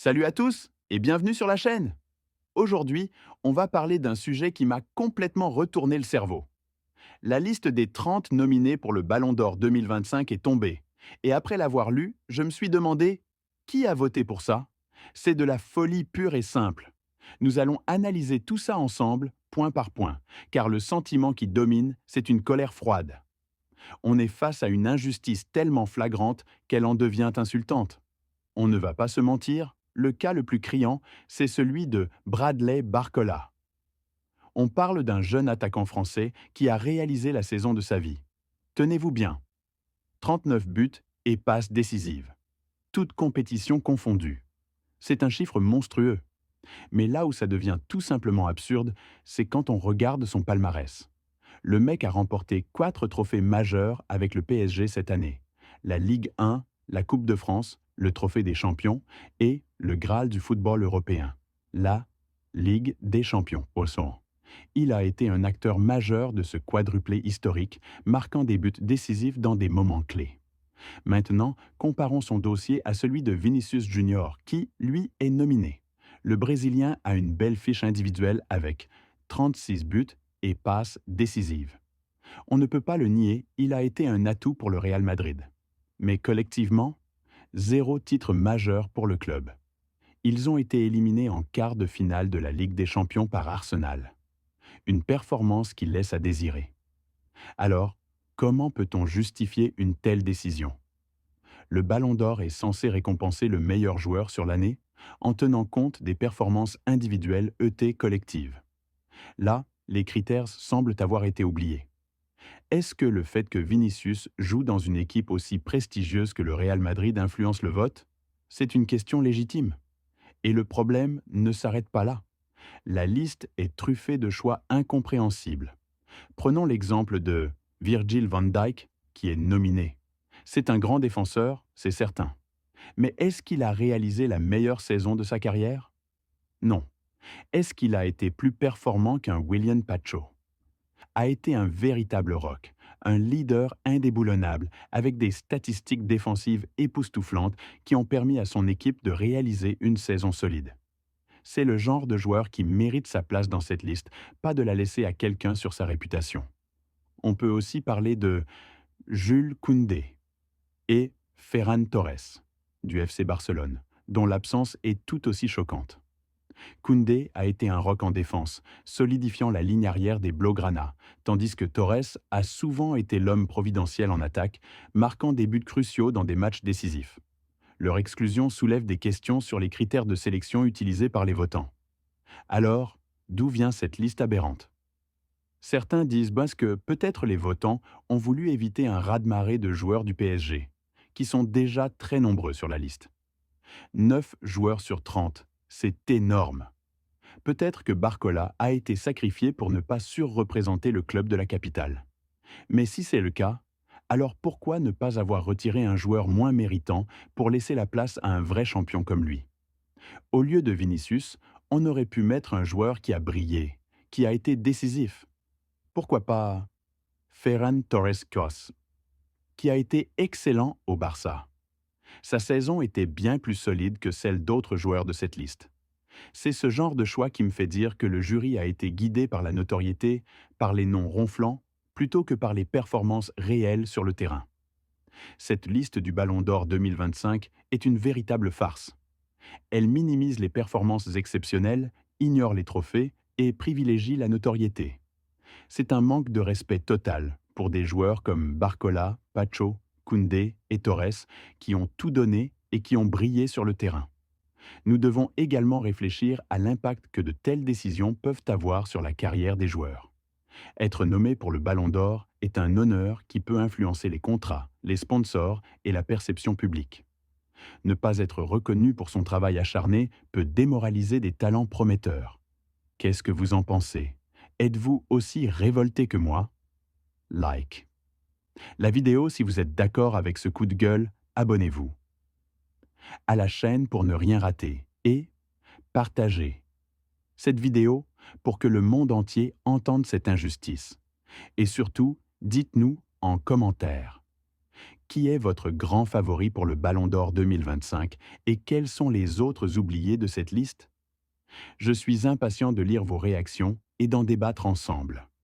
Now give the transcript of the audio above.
Salut à tous et bienvenue sur la chaîne. Aujourd'hui, on va parler d'un sujet qui m'a complètement retourné le cerveau. La liste des 30 nominés pour le Ballon d'Or 2025 est tombée. Et après l'avoir lue, je me suis demandé, qui a voté pour ça? C'est de la folie pure et simple. Nous allons analyser tout ça ensemble, point par point, car le sentiment qui domine, c'est une colère froide. On est face à une injustice tellement flagrante qu'elle en devient insultante. On ne va pas se mentir, le cas le plus criant, c'est celui de Bradley Barcola. On parle d'un jeune attaquant français qui a réalisé la saison de sa vie. Tenez-vous bien, 39 buts et passes décisives. Toutes compétitions confondues. C'est un chiffre monstrueux. Mais là où ça devient tout simplement absurde, c'est quand on regarde son palmarès. Le mec a remporté 4 trophées majeurs avec le PSG cette année. La Ligue 1, la Coupe de France, le Trophée des Champions et le Graal du football européen, la Ligue des Champions au son. Il a été un acteur majeur de ce quadruplé historique, marquant des buts décisifs dans des moments clés. Maintenant, comparons son dossier à celui de Vinicius Junior, qui, lui, est nominé. Le Brésilien a une belle fiche individuelle avec 36 buts et passes décisives. On ne peut pas le nier, il a été un atout pour le Real Madrid. Mais collectivement, zéro titre majeur pour le club. Ils ont été éliminés en quart de finale de la Ligue des Champions par Arsenal. Une performance qui laisse à désirer. Alors, comment peut-on justifier une telle décision? Le Ballon d'Or est censé récompenser le meilleur joueur sur l'année en tenant compte des performances individuelles ET collectives. Là, les critères semblent avoir été oubliés. Est-ce que le fait que Vinicius joue dans une équipe aussi prestigieuse que le Real Madrid influence le vote? C'est une question légitime. Et le problème ne s'arrête pas là. La liste est truffée de choix incompréhensibles. Prenons l'exemple de Virgil van Dijk, qui est nominé. C'est un grand défenseur, c'est certain. Mais est-ce qu'il a réalisé la meilleure saison de sa carrière? Non. Est-ce qu'il a été plus performant qu'un William Pacho? A été un véritable rock, un leader indéboulonnable, avec des statistiques défensives époustouflantes qui ont permis à son équipe de réaliser une saison solide. C'est le genre de joueur qui mérite sa place dans cette liste, pas de la laisser à quelqu'un sur sa réputation. On peut aussi parler de Jules Koundé et Ferran Torres, du FC Barcelone, dont l'absence est tout aussi choquante. Koundé a été un roc en défense, solidifiant la ligne arrière des Blaugrana, tandis que Torres a souvent été l'homme providentiel en attaque, marquant des buts cruciaux dans des matchs décisifs. Leur exclusion soulève des questions sur les critères de sélection utilisés par les votants. Alors, d'où vient cette liste aberrante? Certains disent que peut-être les votants ont voulu éviter un raz-de-marée de joueurs du PSG, qui sont déjà très nombreux sur la liste. 9 joueurs sur 30, c'est énorme. Peut-être que Barcola a été sacrifié pour ne pas surreprésenter le club de la capitale. Mais si c'est le cas, alors pourquoi ne pas avoir retiré un joueur moins méritant pour laisser la place à un vrai champion comme lui? Au lieu de Vinicius, on aurait pu mettre un joueur qui a brillé, qui a été décisif. Pourquoi pas Ferran Torres Cos, qui a été excellent au Barça. Sa saison était bien plus solide que celle d'autres joueurs de cette liste. C'est ce genre de choix qui me fait dire que le jury a été guidé par la notoriété, par les noms ronflants, plutôt que par les performances réelles sur le terrain. Cette liste du Ballon d'Or 2025 est une véritable farce. Elle minimise les performances exceptionnelles, ignore les trophées et privilégie la notoriété. C'est un manque de respect total pour des joueurs comme Barcola, Pacho, Koundé et Torres qui ont tout donné et qui ont brillé sur le terrain. Nous devons également réfléchir à l'impact que de telles décisions peuvent avoir sur la carrière des joueurs. Être nommé pour le Ballon d'Or est un honneur qui peut influencer les contrats, les sponsors et la perception publique. Ne pas être reconnu pour son travail acharné peut démoraliser des talents prometteurs. Qu'est-ce que vous en pensez? Êtes-vous aussi révolté que moi? Like. La vidéo, si vous êtes d'accord avec ce coup de gueule, abonnez-vous à la chaîne pour ne rien rater et partagez cette vidéo pour que le monde entier entende cette injustice. Et surtout, dites-nous en commentaire Qui est votre grand favori pour le Ballon d'Or 2025 et quels sont les autres oubliés de cette liste? Je suis impatient de lire vos réactions et d'en débattre ensemble.